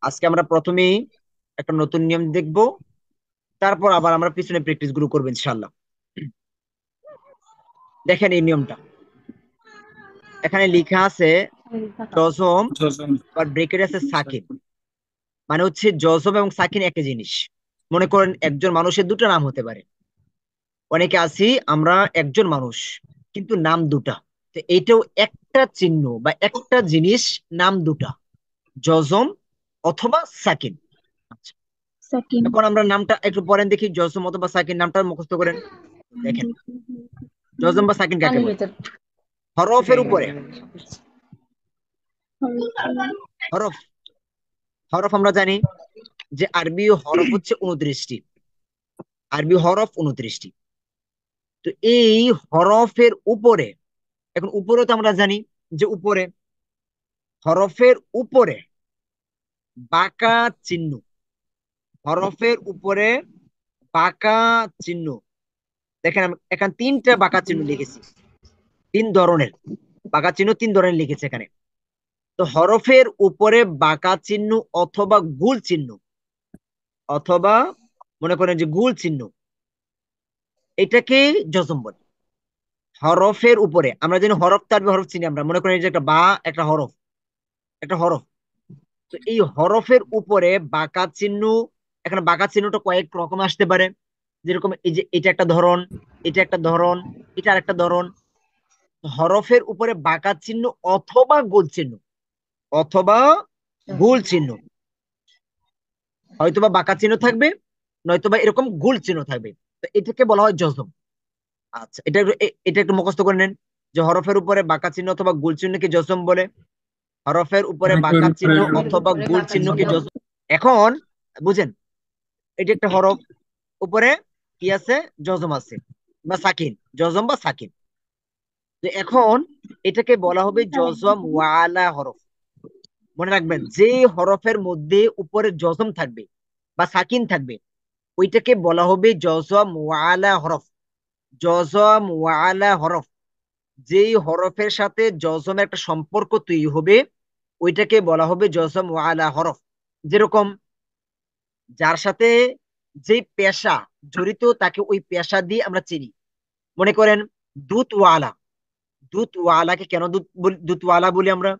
আজকে আমরা প্রথমেই একটা নতুন নিয়ম দেখব, তারপর আবার আমরা পিছনে প্র্যাকটিস গুলো করবো ইনশাল্লাহ। দেখেন এই নিয়মটা এখানে লেখা আছে, জজম বা ব্রেকেট আছে সাকিন। মানে হচ্ছে জজম এবং সাকিন একই জিনিস। মনে করেন একজন মানুষের দুটো নাম হতে পারে। অনেকে আছি আমরা একজন মানুষ কিন্তু নাম দুটা। তো এইটাও একটা চিহ্ন বা একটা জিনিস, নাম দুটা, জজম অথবা সাকিন। আচ্ছা, সেকেন্ড। এখন আমরা নামটা একটু পরেন দেখি, জজম অথবা সাকিন নামটা মুখস্থ করেন। দেখেন জজম বা সাকিন কাকে বলে। আনলিমিটেড। হরফের উপরে, হরফ, হরফ আমরা জানি যে আরবি হরফ হচ্ছে 29টি। আরবি হরফ 29টি। তো এই হরফের উপরে, এখন উপরে তো আমরা জানি যে উপরে, হরফের উপরে বাঁকা চিহ্ন, হরফের উপরে বাঁকা চিহ্ন। দেখেন আমি এখানে তিনটা বাঁকা চিহ্ন লিখেছি, তিন ধরনের বাঁকা চিহ্ন, তিন ধরনের লিখেছে এখানে। তো হরফের উপরে বাঁকা চিহ্ন অথবা গুল চিহ্ন, অথবা মনে করেন যে গুল চিহ্ন, এটাকে জজম বলে। হরফের উপরে আমরা জানি হরফ তারবি হরফ চিনি, আমরা মনে করি যে একটা বা, একটা হরফ, একটা হরফ। তো এই হরফের উপরে বাঁকা চিহ্ন, এখানে বাঁকা চিহ্নটা কয়েক রকম আসতে পারে। যেরকম এই যে এটা একটা ধরন, এটা একটা ধরন, এটা আরেকটা ধরন। হরফের উপরে বাঁকা চিহ্ন অথবা গোল চিহ্ন, অথবা গোল চিহ্ন, হয়তোবা বাঁকা চিহ্ন থাকবে, নয়তোবা এরকম গোল চিহ্ন থাকবে। তো এটাকে বলা হয় জজম। আচ্ছা, এটা একটু মুখস্থ করে নেন যে হরফের উপরে বাঁকা চিহ্ন অথবা গোল চিহ্নকে জজম বলে। হরফের উপরে হরফের বাঁকা উপরে চিহ্ন হরফের অথবা উপরে গোল বাঁকা চিহ্নকে চিহ্ন। জজম। এখন বুঝেন, এটা একটা হরফ, উপরে কি আছে, জজম আছে বা সাকিন, জজম বা সাকিন। তো এখন এটাকে বলা হবে জজম ওয়ালা হরফ। মনে রাখবেন যে হরফের মধ্যে উপরে জজম থাকবে বা সাকিন থাকবে, ওইটাকে বলা হবে জজম ওয়ালা হরফ। জজম ওয়ালা হরফ, যেই হরফের সাথে জজমের একটা সম্পর্ক তৈরি হবে, ওইটাকে বলা হবে জজম ওয়ালা হরফ। যেরকম যার সাথে যে পেশা জড়িত তাকে ওই পেশা দিয়ে আমরা চিনি। মনে করেন দুধওয়ালা, দুধওয়ালাকে কেন দুধওয়ালা বলি আমরা?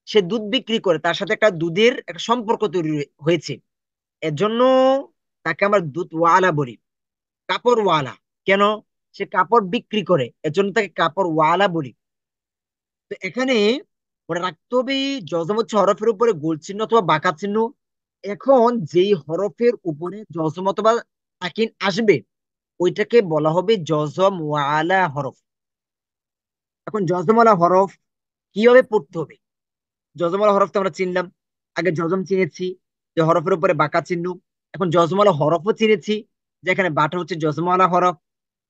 সে দুধ বিক্রি করে, তার সাথে একটা দুধের একটা সম্পর্ক তৈরি হয়েছে, এর জন্য তাকে আমরা দুধওয়ালা বলি। কাপড়ওয়ালা, কেন? সে কাপড় বিক্রি করে, এর জন্য তাকে কাপড়ওয়ালা বলি। তো এখানে মনে রাখতে হবে, জজম হচ্ছে হরফের উপরে গোল চিহ্ন অথবা বাঁকা চিহ্ন। এখন যেই হরফের উপরে জজম অথবা সাকিন আসবে, ওইটাকে বলা হবে জজম ওয়ালা হরফ। এখন জজম ওয়ালা হরফ কিভাবে পড়তে হবে? জজম ওয়ালা হরফ তো আমরা চিনলাম, আগে জজম চিনেছি যে হরফের উপরে বাঁকা চিহ্ন। এখন জজম ওয়ালা হরফও চিনেছি, যেখানে বাটা হচ্ছে জজম ওয়ালা হরফ।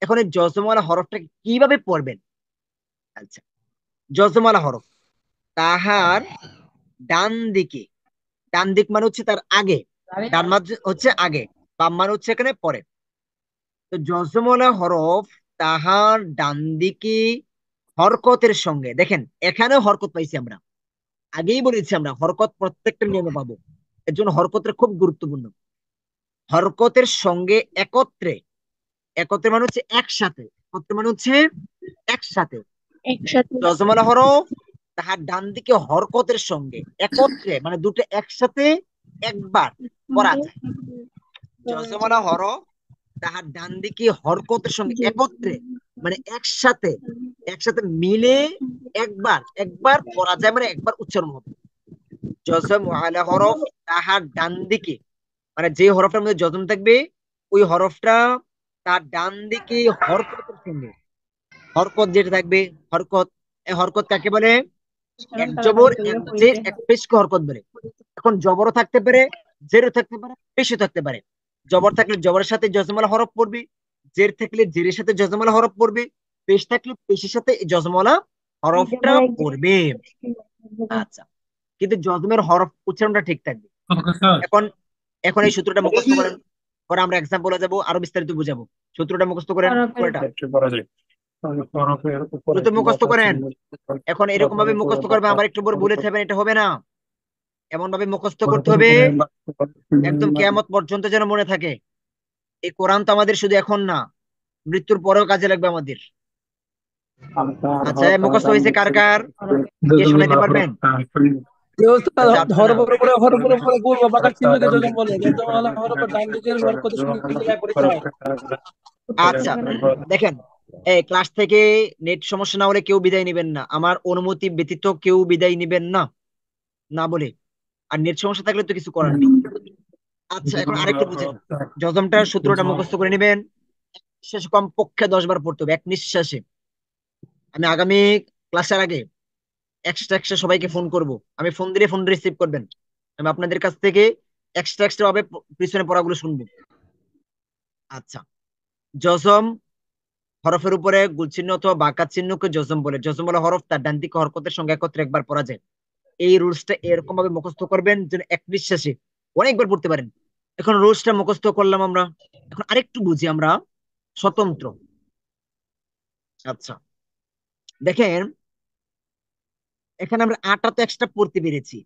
এখন এই জজম ওয়ালা হরফটাকে কিভাবে পড়বেন? আচ্ছা, জজম ওয়ালা হরফ তাহার ডান দিকে, ডান দিক মানে হচ্ছে তার আগে, ডান মানে হচ্ছে আগে, বাম মানে হচ্ছে এখানে পরে। তো জজমলা হরফ তাহার ডান দিকে হরকতের সঙ্গে, দেখেন এখানেও হরকত পাইছি আমরা, আগেই বলেছি আমরা হরকত প্রত্যেকটা নিয়মে পাবো, এর জন্য হরকতের খুব গুরুত্বপূর্ণ। হরকতের সঙ্গে একত্রে, একত্রে মানে হচ্ছে একসাথে, একত্রে মানে হচ্ছে একসাথে। একসাথে। জজমলা হরফ তাহার ডান দিকে হরকতের সঙ্গে একত্রে মানে দুটো একসাথে একবার পড়া যায়। যজমালা হরফ তাহার ডান দিকে হরকতের সঙ্গে একত্রে মানে একসাথে, একসাথে মিলে একবার, একবার পড়া যায় মানে একবার উচ্চারণ হবে। জজম ওয়ালা হরফ তাহার ডান দিকে, মানে যে হরফটার মধ্যে জজম থাকবে ওই হরফটা তার ডান দিকে হরকতের সঙ্গে, হরকত যেটা থাকবে, হরকত, হরকত কাকে বলে? এক জবর এক জের এক পেশকে হরকত বলে। এখন জবরও থাকতে পারে, জেরও থাকতে পারে, পেশও থাকতে পারে। জবর থাকলে জবরের সাথে জজমালা হরফ পড়বে, জের থাকলে জেরের সাথে জজমালা হরফ পড়বে, পেশ থাকলে পেশের সাথে জজমালা হরফটা পড়বে। আচ্ছা, কিন্তু জজমের হরফ উচ্চারণটা ঠিক থাকবে। এখন, এখন এই সূত্রটা মুখস্থ করেন, পরে আমরা এক্সাম্পলে যাব আরো বিস্তারিত বুঝাবো। সূত্রটা মুখস্থ করেন হরফের পুরোটা, একটু করা যায়। হরফের উপরে দ্রুত মুখস্থ বাঁকা করেন। চিহ্ন, এখন এরকম হরফের ভাবে উপরে মুখস্থ করবে, বাঁকা আবার একটু পর ভুলে হরকত। যাবেন, এটা হবে না। এমন ভাবে মুখস্থ করতে হরফের হবে উপরে একদম কিয়ামত পর্যন্ত যেন মনে থাকে। এই কোরআন তো আমাদের শুধু এখন না, মৃত্যুর পরেও কাজে লাগবে আমাদের। আলকার আচ্ছা, হরফ মুখস্থ ডান হয়েছে দিক কার থেকে কার? কে শোনাইতে জজমুল্লাহ পারবেন? হরফ শুনি। যে ওস্তাদ যাচ্ছে না। হরফের উপরে গোল বা বাঁকার হরফটা চিহ্নকে ডান যোজন দিক বলে। থেকে যজম ওয়ালা হরফের ডান দিকের বরকতের সঙ্গে কি জায়গায় পড়তে হয়? আচ্ছা, দেখেন, এই ক্লাস থেকে নেট সমস্যা না হলে কেউ বিদায় নেবেন না, আমার অনুমতি ব্যতীত কেউ বিদায় নেবেন না, না বলে। আর নেট সমস্যা থাকলে তো কিছু করার নেই। আচ্ছা, এখন জজমুল্লাহ আরেকটু বুঝেন। হরফটা যজমটার সূত্রটা জজম মুখস্থ করে নেবেন। শেষ কমপক্ষে 10 বার পড়তে হবে এক নিঃশ্বাসে। আমি আগামী ক্লাসের আগে এক্সট্রা এক্সট্রা সবাইকে ফোন করব। আমি ফোন দিলে ফোন রিসিভ করবেন। আমি আপনাদের কাছ থেকে এক্সট্রা এক্সট্রা ভাবে পিছনে পড়াগুলো শুনবো। আচ্ছা, জজম হরফের উপরে গুল চিহ্ন অথবা বাঁকা চিহ্নকে জজম বলে। জজম বলে হরফ তার ডান দিকে হরকতের সঙ্গে একত্রে একবার পড়া যায়। এই রুলসটা এরকম ভাবে মুখস্থ করবেন যেন এক নিঃশ্বাসে অনেকবার পড়তে পারেন। এখন রুলসটা মুখস্থ করলাম আমরা, এখন আরেকটু বুঝি আমরা স্বতন্ত্র। আচ্ছা, দেখেন, এখানে আমরা আটা তো এক্সট্রা পড়তে পেরেছি,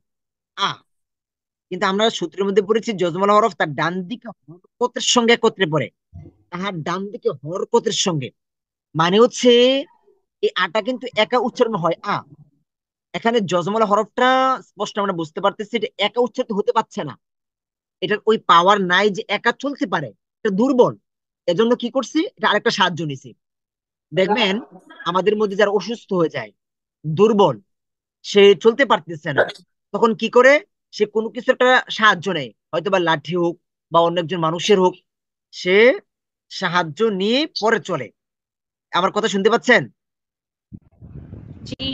আ, কিন্তু আমরা সূত্রের মধ্যে পড়েছি যজমাল হরফ তার ডান দিকে হরকতের সঙ্গে একত্রে পড়ে, তাহার ডান দিকে হরকতের সঙ্গে, মানে হচ্ছে এই আটা কিন্তু একা উচ্চারণ হয় আ। এখানে যজমাল হরফটা স্পষ্ট আমরা বুঝতে পারতেছি এটা একা উচ্চারিত হতে পারছে না, এটার ওই পাওয়ার নাই যে একা চলতে পারে, এটা দুর্বল। এজন্য কি করছি, এটা আরেকটা সাহায্য নিছি। দেখবেন আমাদের মধ্যে যারা অসুস্থ হয়ে যায়, দুর্বল, সে চলতে পারতেছে না, তখন কি করে, সে কোনো কিছু একটা সাহায্য নেয়, হয়তো বা লাঠি হোক বা অন্য একজন মানুষের হোক, সে সাহায্য নিয়ে পরে চলে। আমার কথা শুনতে পাচ্ছেন? জি।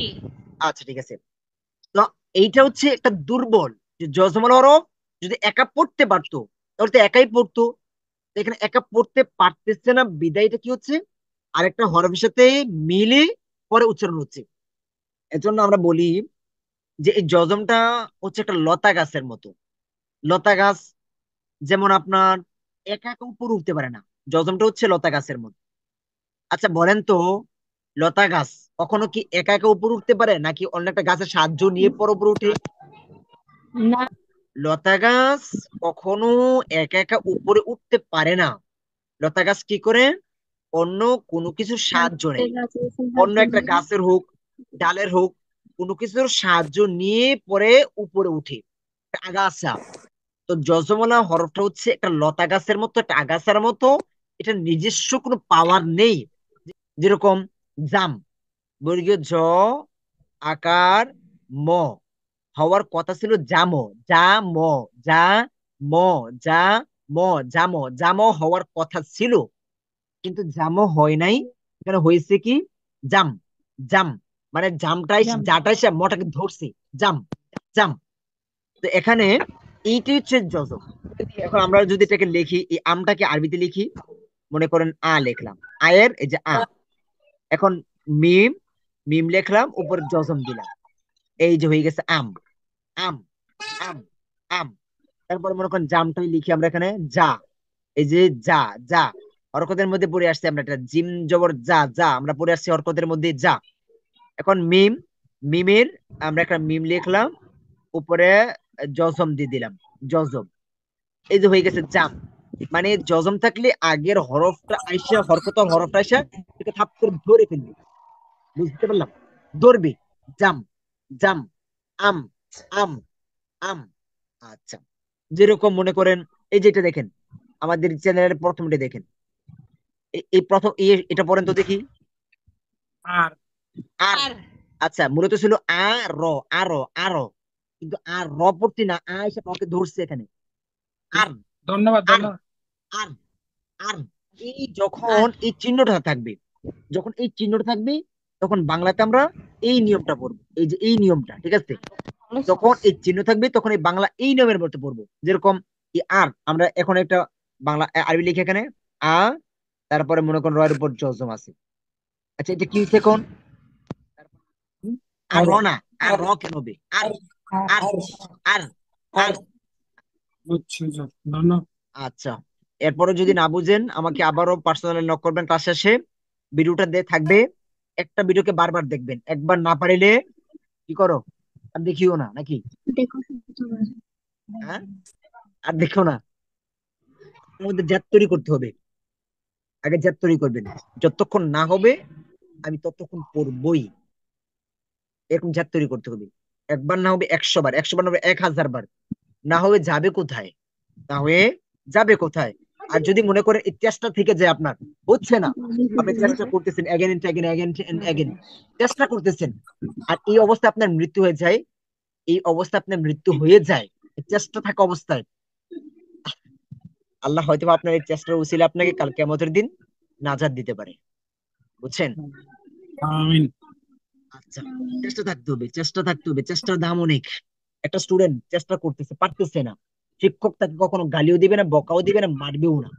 আচ্ছা, ঠিক আছে। তো এইটা হচ্ছে একটা দুর্বল, যে জজমাল হরফ যদি একা পড়তে পারতো তাহলে তো একাই পড়তো। তো এখানে একা পড়তে পারতেছে না, বিদায়টা কি হচ্ছে, আরেকটা হরফের সাথে মিলে পরে উচ্চারণ হচ্ছে। এজন্য আমরা বলি যে এই জজমটা হচ্ছে একটা লতা গাছের মতো। লতা গাছ যেমন আপনার একা একা উপরে উঠতে পারে না, জজমটা হচ্ছে লতা গাছের মতো। আচ্ছা বলেন তো, লতা গাছ কখনো কি একা একা উপরে উঠতে পারে নাকি অন্য একটা গাছের সাহায্য নিয়ে পর উপরে উঠে? না। লতা গাছ কখনো একা একা উপরে উঠতে পারে না। লতা গাছ কি করে, অন্য কোনো কিছুর সাহায্য নেয়, অন্য একটা গাছের হোক, ডালের হোক, কোনো কিছুর সাহায্য নিয়ে পরে উপরে উঠে, আগাছা। তো যজমলা হরফটা হচ্ছে একটা লতা গাছের মতো, একটা আগাছার মতো, এটা নিজস্ব কোনো পাওয়ার নেই। যেরকম জাম, বর্গীয় জ আকার ম, হওয়ার কথা ছিল জামো, যা ম, যা ম, যা ম, জামো, জামো হওয়ার কথা ছিল, কিন্তু জামো হয় নাই। এখানে হয়েছে কি, জাম, জাম, মানে জামটাই যাটাই সে মটাকে ধরছে, জাম, জাম। তো এখানে এইটাই হচ্ছে যজম। এখন আমরা যদি এটাকে লিখি, এই আমটাকে আরবিতে লিখি, মনে করেন আ লিখলাম, আয়ের এই যে আ, এখন মিম, মিম লিখলাম, উপরে জজম দিলাম, এই যে হয়ে গেছে আম, আম, আম, আম। তারপরে মনে করেন জামটাই লিখি আমরা এখানে যা, এই যে যা, যা হরকতের মধ্যে পড়ে আসছে, আমরা এটা জিম জবর যা, যা আমরা পড়ে আসছি হরকতের মধ্যে যা। এখন মিম, মিমের আমরা একটা মিম লিখলাম, উপরে জজম দিয়ে দিলাম, জজম, এই যে হয়ে গেছে জাম। মানে জজম থাকলে আগের হরফটা আইসা, হরকতর হরফটা আইসা এটাকে থাপ করে ধরে ফেলবে, বুঝতে পারলাম, ধরবে, জাম, জাম, আম, আম, আম। আচ্ছা, যেরকম মনে করেন এই যে এটা দেখেন, আমাদের চ্যানেলের প্রথমটা দেখেন, এই প্রথম এটা পড়েন তো দেখি, আর আর। আর। আচ্ছা, মূলত ছিল আ র, আরো, আরো, কিন্তু আর র পড়তি না, আ এসে কাউকে ধরছে এখানে, আর, ধন্যবাদ আর, ধন্যবাদ। আর, আর। এই যখন এই চিহ্নটা থাকবে, যখন এই চিহ্নটা থাকবে, তখন বাংলাতে আমরা এই নিয়মটা পড়বো, এই যে এই নিয়মটা, ঠিক আছে? যখন এই চিহ্ন থাকবে তখন এই বাংলা এই নিয়মের মধ্যে পড়বো। যেরকম এই আর, আমরা এখন একটা বাংলা আরবি লিখে এখানে আ, তারপরে মনে করেন রয়ের উপর জজম আছে। আচ্ছা, এটা কি হচ্ছে এখন, আর আর র না, আর র কেন হবে, আর, আর, আর, আর। বুঝছি যে, ধন্যবাদ। আচ্ছা, এরপরে যদি না বুঝেন আমাকে আবারও পার্সোনালি নক করবেন ক্লাস শেষে, ভিডিওটা দিয়ে থাকবে, একটা ভিডিওকে বারবার দেখবেন, একবার না পারিলে কি করো, আর দেখিও না নাকি? দেখো হ্যাঁ, আর দেখো না। আপনার মধ্যে জেদ তৈরি করতে হবে। আগে জেদ তৈরি করবেন, যতক্ষণ না হবে আমি ততক্ষণ পড়বই, এরকম জেদ তৈরি করতে হবে। একবার না হবে 100 বার, 100 বার না হবে 1000 বার। না হবে যাবে কোথায়? না হয়ে যাবে কোথায়? আর যদি মনে করেন এই চেষ্টা থেকে যায় আপনার হচ্ছে না, আপনি চেষ্টা করতেছেন again and again again and again, চেষ্টা করতেছেন, আর এই অবস্থা আপনার মৃত্যু হয়ে যায়, এই অবস্থা আপনার মৃত্যু হয়ে যায় এই চেষ্টা থাকা অবস্থায়, আল্লাহ হয়তো বা আপনার এই চেষ্টার উসিলে আপনাকে কাল কিয়ামতের দিন নাজাত দিতে পারে। বুঝছেন? আমিন। আচ্ছা, চেষ্টা থাকতে হবে, চেষ্টা থাকতে হবে, চেষ্টার দাম অনেক। একটা স্টুডেন্ট চেষ্টা করতেছে, পারতেছে না, শিক্ষক তাকে কখনো গালিও দিবে না, বকাও দিবে না, মারবেও না।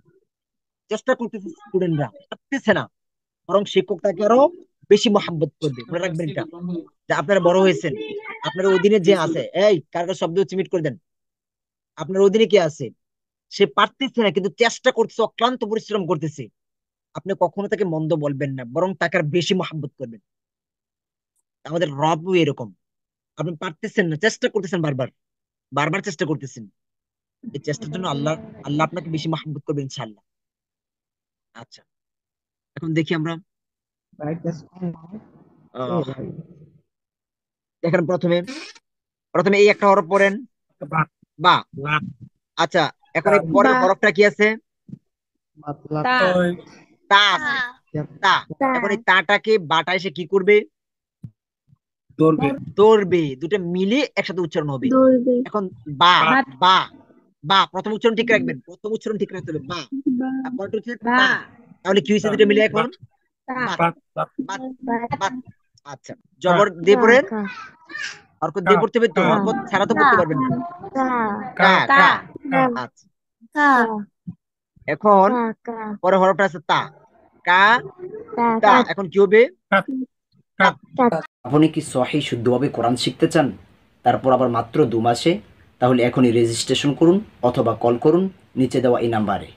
চেষ্টা করতেছে স্টুডেন্টরা, পারতেছে না, বরং শিক্ষক তাকে আরো বেশি মহাব্বত করবে। মনে রাখবেন এটা, যে আপনারা বড় হয়েছেন, আপনার অধীনে যে আছে, এই কার কার শব্দ চিমিট করে দেন, আপনার অধীনে কে আছে, সে পারতেছে না কিন্তু চেষ্টা করতেছে, অক্লান্ত পরিশ্রম করতেছে, আপনি কখনো তাকে মন্দ বলবেন না, বরং তাকে আর বেশি মহাব্বত করবেন। আমাদের রবও এরকম, আপনি পারতেছেন না, চেষ্টা করতেছেন, বারবার বারবার চেষ্টা করতেছেন, এই চেষ্টার জন্য আল্লাহ আল্লাহ আপনাকে বেশি মহাব্বত করবেন ইনশাআল্লাহ। আচ্ছা, এখন দেখি আমরা আহ, দেখেন প্রথমে প্রথমে এই একটা হরফ পড়েন, বা বা। লা আচ্ছা, এখন এই পরের বা। হরফটা কি আছে? তা ওই তা আছে, তা। এখন এই তাটাকে বাটা এসে কি করবে? ধরবে ধরবে, দুটো মিলে একসাথে উচ্চারণ হবে। দৌড়বে এখন বা, বা বা, বা প্রথম উচ্চারণ ঠিক রাখবেন, প্রথম উচ্চারণ ঠিক রাখতে হবে, বা। তারপরটা হচ্ছে তা। তাহলে কি হয়েছে দুটো মিলে এখন? বাত, বা বা বাত, বাত। আচ্ছা, জবর দিয়ে পড়েন, হরকত দিয়ে পড়তে হবে তো, হরকত ছাড়া তো পড়তে পারবেন না। কা, কা। আচ্ছা, এখন পরে হরফটা আছে তা, কা, তা। এখন কি হবে? কাত কাত আপনি কি সহি শুদ্ধভাবে কোরআন শিখতে চান, তারপর আবার মাত্র 2 মাসে? তাহলে এখনই রেজিস্ট্রেশন করুন অথবা কল করুন নিচে দেওয়া এই নাম্বারে।